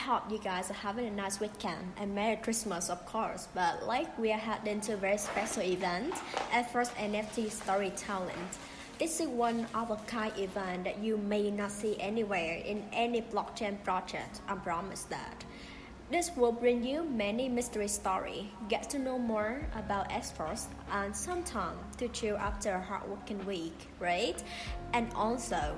hope you guys are having a nice weekend and Merry Christmas, of course. But like we are heading to a very special event, First NFT Storytelling. This is one of a kind event that you may not see anywhere in any blockchain project. I promise that. This will bring you many mystery stories, get to know more about experts, and some time to chill after a hard working week, right? And also,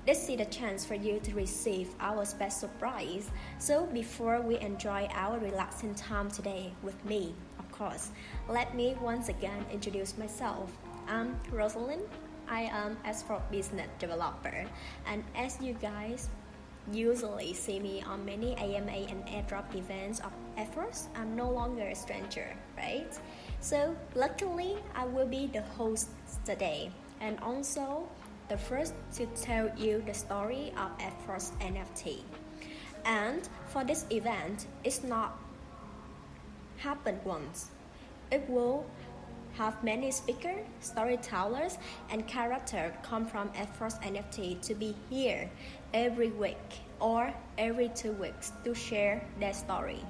this is the chance for you to receive our special prize. So before we enjoy our relaxing time today with me, of course, let me once again introduce myself. I'm Rosalind. I am Expert Business Developer, and as you guys usually see me on many AMA and airdrop events of efforts, I'm no longer a stranger, right? So luckily, I will be the host today, and also the first to tell you the story of First NFT. And for this event, it's not happened once. It will have many speakers, storytellers, and characters come from First NFT to be here every week or every 2 weeks to share their story.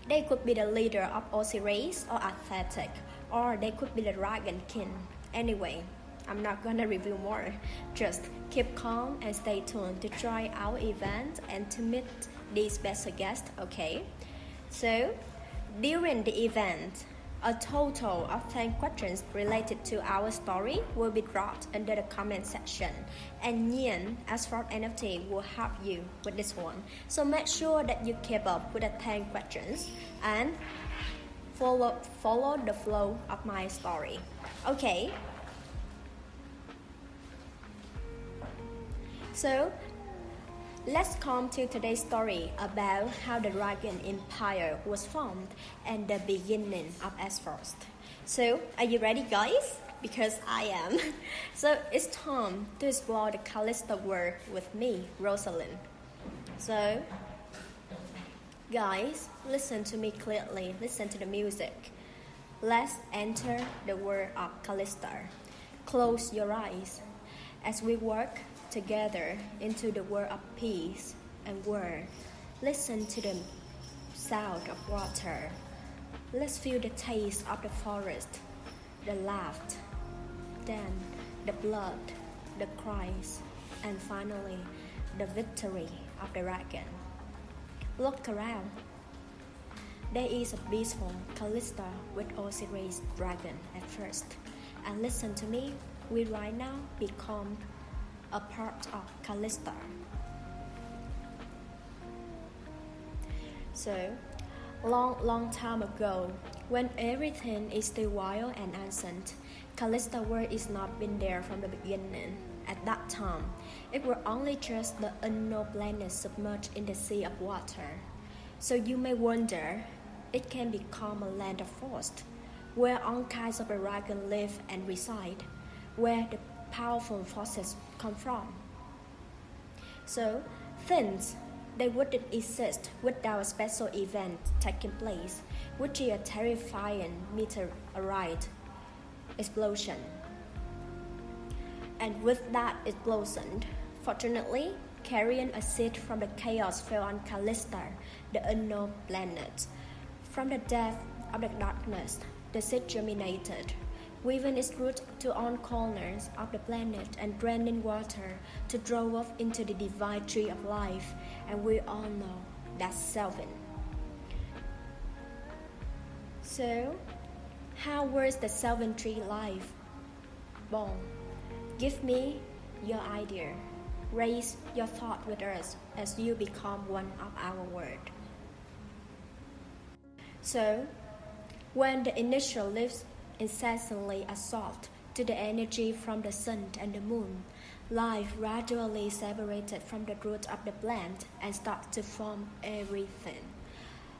They could be the leader of OC race or athletic, or they could be the Dragon King. Anyway, I'm not gonna review more. Just keep calm and stay tuned to try our event and to meet these special guests, okay? So, during the event, a total of 10 questions related to our story will be dropped under the comment section, and Nien, as for NFT, will help you with this one. So make sure that you keep up with the 10 questions and follow the flow of my story. Okay. So, let's come to today's story about how the Dragon Empire was formed and the beginning of First. So, are you ready, guys? Because I am. So, it's time to explore the Callista world with me, Rosalind. So, guys, listen to me clearly. Listen to the music. Let's enter the world of Callista. Close your eyes as we work together into the world of peace and war. Listen to the sound of water. Let's feel the taste of the forest, the laughter, then the blood, the cries, and finally the victory of the dragon. Look around. There is a peaceful Callista with Osiris dragon at first. And listen to me, we right now become a part of Callista. So, long time ago, when everything is still wild and ancient, Callista world is not been there from the beginning. At that time, it were only just the unknown planet submerged in the sea of water. So you may wonder, it can become a land of frost, where all kinds of dragons live and reside, where the powerful forces come from. So, things they wouldn't exist without a special event taking place, which is a terrifying meteorite explosion. And with that explosion, fortunately, carrying a seed from the chaos fell on Callista, the unknown planet. From the depth of the darkness, the seed germinated, weaving its roots to all corners of the planet and draining water to draw off into the divine tree of life, and we all know that's Selvin. So, how was the Selvin tree life born? Give me your idea. Raise your thought with us as you become one of our world. So, when the initial leaves incessantly assault to the energy from the sun and the moon, life gradually separated from the root of the plant and started to form everything.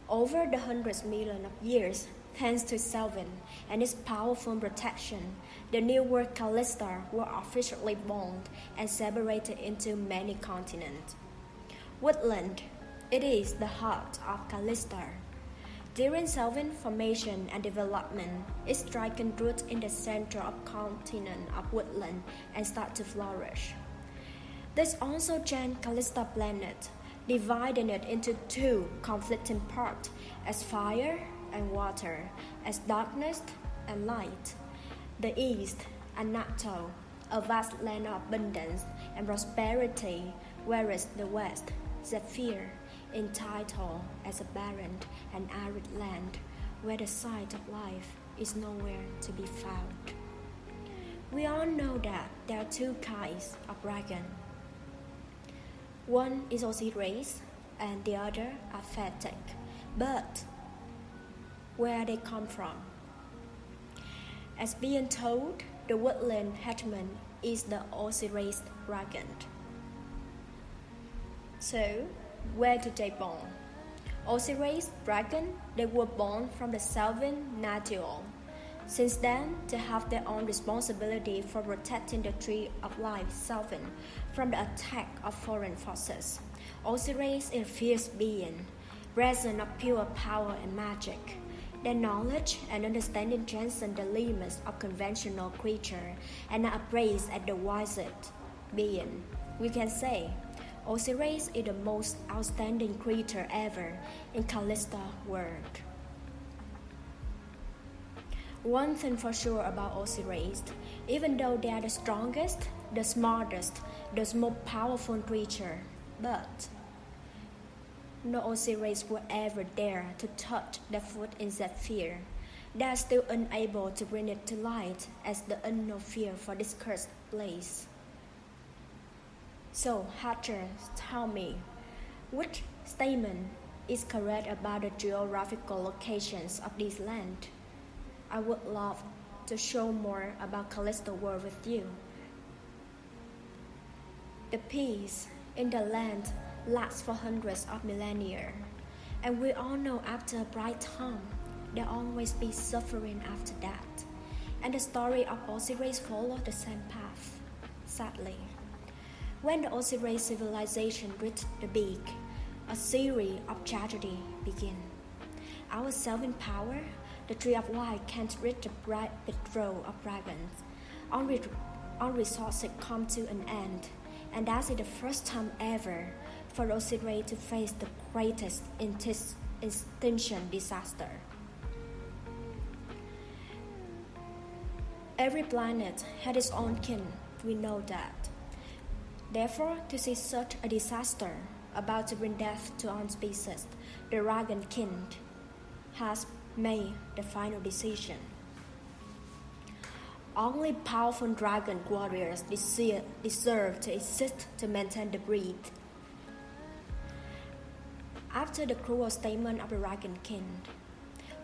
Over the hundreds of millions of years, thanks to Selvin and its powerful protection, the new world Callista were officially born and separated into many continents. Woodland, it is the heart of Callista. During Selvin formation and development, it striking root in the center of continent of woodland and start to flourish. There's also giant Callista planet, dividing it into two conflicting parts, as fire and water, as darkness and light. The East, Anatole, a vast land of abundance and prosperity, whereas the West, Zephyr, entitled as a barren and arid land, where the sign of life is nowhere to be found. We all know that there are two kinds of dragon. One is Osiris and the other are Phatic. But where they come from? As being told, the woodland hetman is the Osiris dragon. So, where did they born? Osiris dragon, they were born from the southern Nadiol. Since then, they have their own responsibility for protecting the tree of life southern from the attack of foreign forces. Osiris is a fierce being, present of pure power and magic. Their knowledge and understanding transcend the limits of conventional creature and are appraised as the wisest being. We can say, Osiris is the most outstanding creature ever in Callista world. One thing for sure about Osiris, even though they are the strongest, the smartest, the most powerful creature, but no Osiris will ever dare to touch their foot in Zephyr. They are still unable to bring it to light as the unknown fear for this cursed place. So, Hatcher, tell me, which statement is correct about the geographical locations of this land? I would love to show more about Callista world with you. The peace in the land lasts for hundreds of millennia, and we all know after a bright time, there always be suffering after that, and the story of Osiris follows the same path, sadly. When the Osiris civilization reached the peak, a series of tragedy began. Our self-in power, the tree of life can't reach the rapid growth of dragons. All resources come to an end, and that is the first time ever for Osiris to face the greatest extinction disaster. Every planet had its own king, we know that. Therefore, to see such a disaster about to bring death to our species, the Dragon King has made the final decision. Only powerful dragon warriors deserve to exist to maintain the breed. After the cruel statement of the Dragon King,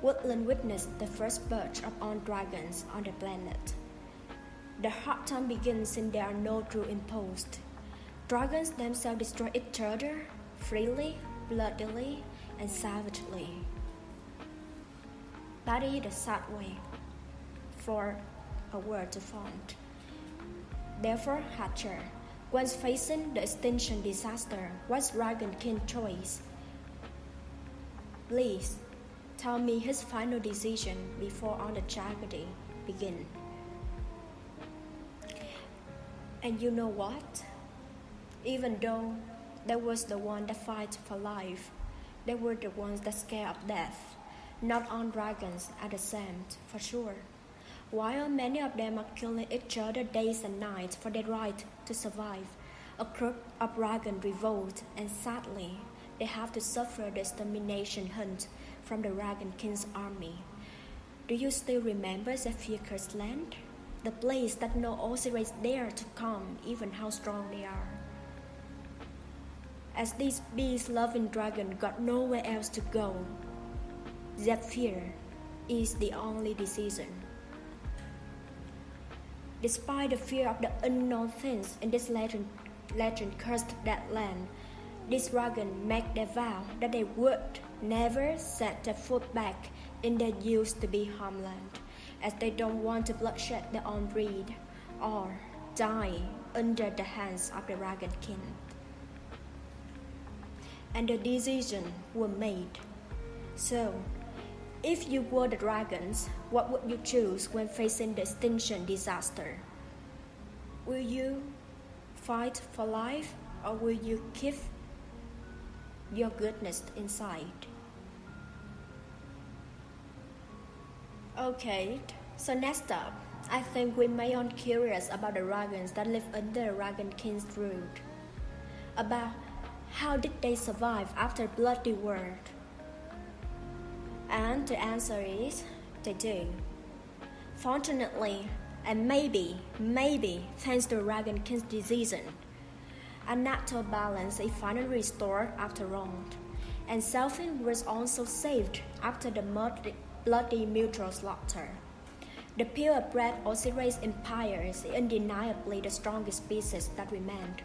Woodland witnessed the first birth of all dragons on the planet. The hard time begins since there are no true imposed. Dragons themselves destroy each other freely, bloodily, and savagely. That is the sad way for a word to found. Therefore, Hatcher, once facing the extinction disaster, what's Dragon King's choice? Please tell me his final decision before all the tragedy begin. And you know what? Even though they was the one that fight for life, they were the ones that scared of death. Not all dragons are the same, for sure. While many of them are killing each other days and nights for their right to survive, a group of dragons revolt, and sadly, they have to suffer the extermination hunt from the Dragon King's army. Do you still remember Zephyr's land? The place that no Osiris dare to come, even how strong they are. As these beast-loving dragons got nowhere else to go, Zephyr is the only decision. Despite the fear of the unknown things in this legend cursed that land, these dragons make their vow that they would never set their foot back in their used-to-be homeland, as they don't want to bloodshed their own breed or die under the hands of the Dragon King. And the decision was made. So, if you were the dragons, what would you choose when facing the extinction disaster? Will you fight for life, or will you keep your goodness inside. Okay, so next up, I think we may all curious about the dragons that live under the Dragon King's rule. About how did they survive after bloody war? And the answer is, they do. Fortunately, and maybe, thanks to Dragon King's decision, a natural balance is finally restored after all, and Selvin was also saved after the bloody mutual slaughter. The purebred Osiris Empire is undeniably the strongest species that remained,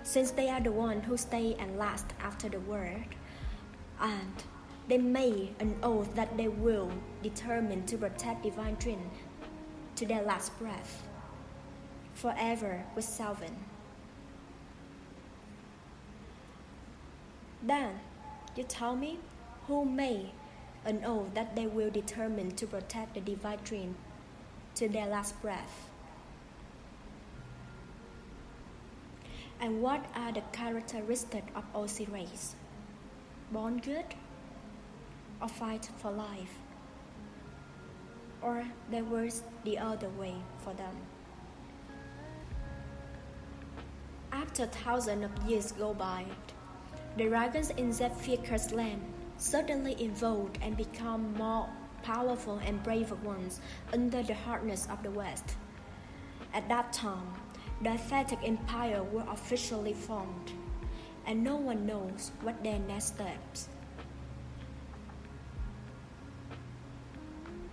since they are the ones who stay and last after the war, and they made an oath that they will determine to protect divine twin to their last breath, forever with Selvin. Then, you tell me, who made an oath that they will determine to protect the divine twin to their last breath? And what are the characteristics of Osiris? Born good? Or fight for life? Or there was the other way for them? After thousands of years go by, the dragons in Zephyr's land suddenly evolved and become more powerful and braver ones under the hardness of the West. At that time, the Aesthetic Empire were officially formed, and no one knows what their next steps.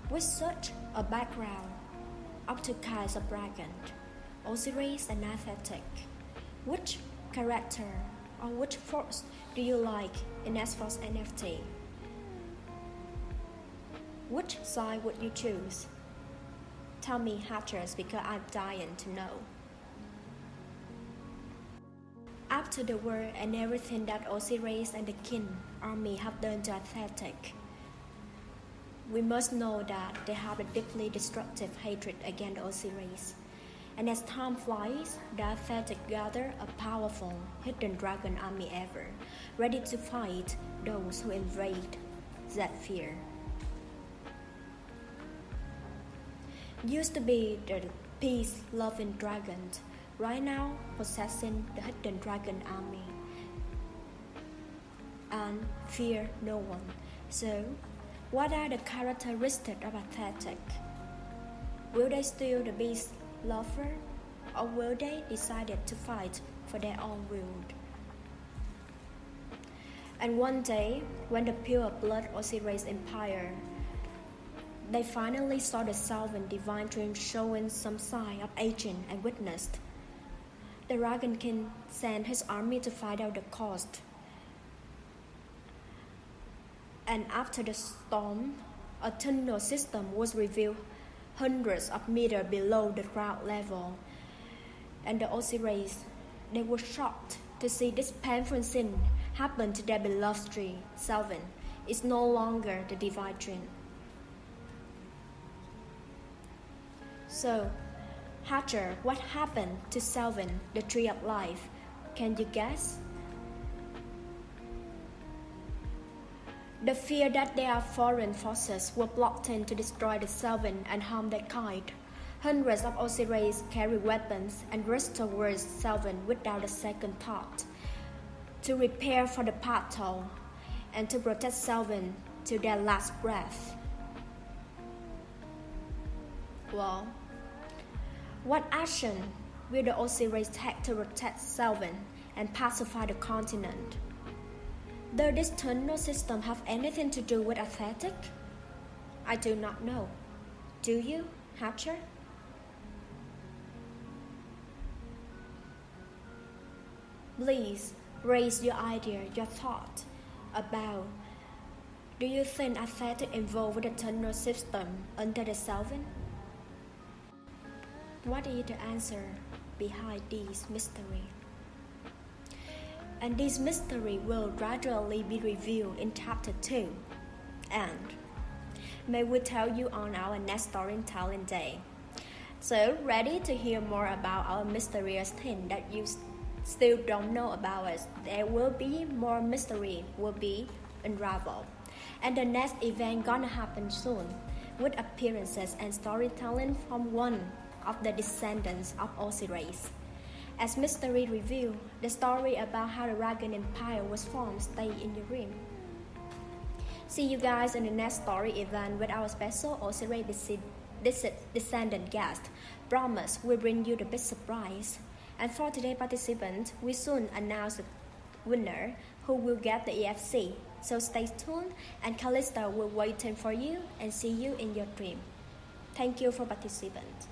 With such a background of two kinds of dragons, Osiris and Aesthetic, which character or which force do you like in S-Force NFT? Which side would you choose? Tell me, hatchers, because I'm dying to know. After the war and everything that Osiris and the King army have done to Aesthetic, we must know that they have a deeply destructive hatred against Osiris. And as time flies, the Aesthetic gather a powerful hidden dragon army ever, ready to fight those who invade Zephyr. Used to be the peace-loving dragon, right now possessing the hidden dragon army, and fear no one. So, what are the characteristics of Aesthetic? Will they steal the beast lover, or will they decide to fight for their own will? And one day, when the pure blood Osiris Empire, they finally saw the Selvin divine twin showing some sign of aging and witnessed, the Dragon King sent his army to find out the cause. And after the storm, a tunnel system was revealed hundreds of meters below the ground level. And the Osiris, they were shocked to see this painful scene happen to their beloved tree, Selvin, is no longer the divine twin. So, Hatcher, what happened to Selvin, the tree of life? Can you guess? The fear that there are foreign forces were plotting to destroy the Selvin and harm their kind. Hundreds of Osiris carried weapons and rushed towards Selvin without a second thought, to prepare for the battle and to protect Selvin to their last breath. Well, what action will the Osiris take to protect Selvin and pacify the continent? Does this tunnel system have anything to do with Aesthetic? I do not know. Do you, Hatcher? Please raise your idea, your thought about, do you think Aesthetic involved with the tunnel system under the Selvin? What is the answer behind this mystery? And this mystery will gradually be revealed in chapter 2. And may we tell you on our next storytelling day. So, ready to hear more about our mysterious thing that you still don't know about us, there will be more mystery will be unraveled. And the next event gonna happen soon, with appearances and storytelling from one of the descendants of Osiris. As mystery revealed, the story about how the Dragon Empire was formed stay in your dream. See you guys in the next story event with our special Osiris descendant guest. Promise we'll bring you the big surprise. And for today's participant, we soon announce the winner who will get the EFC. So stay tuned, and Callista will waiting for you and see you in your dream. Thank you for participant.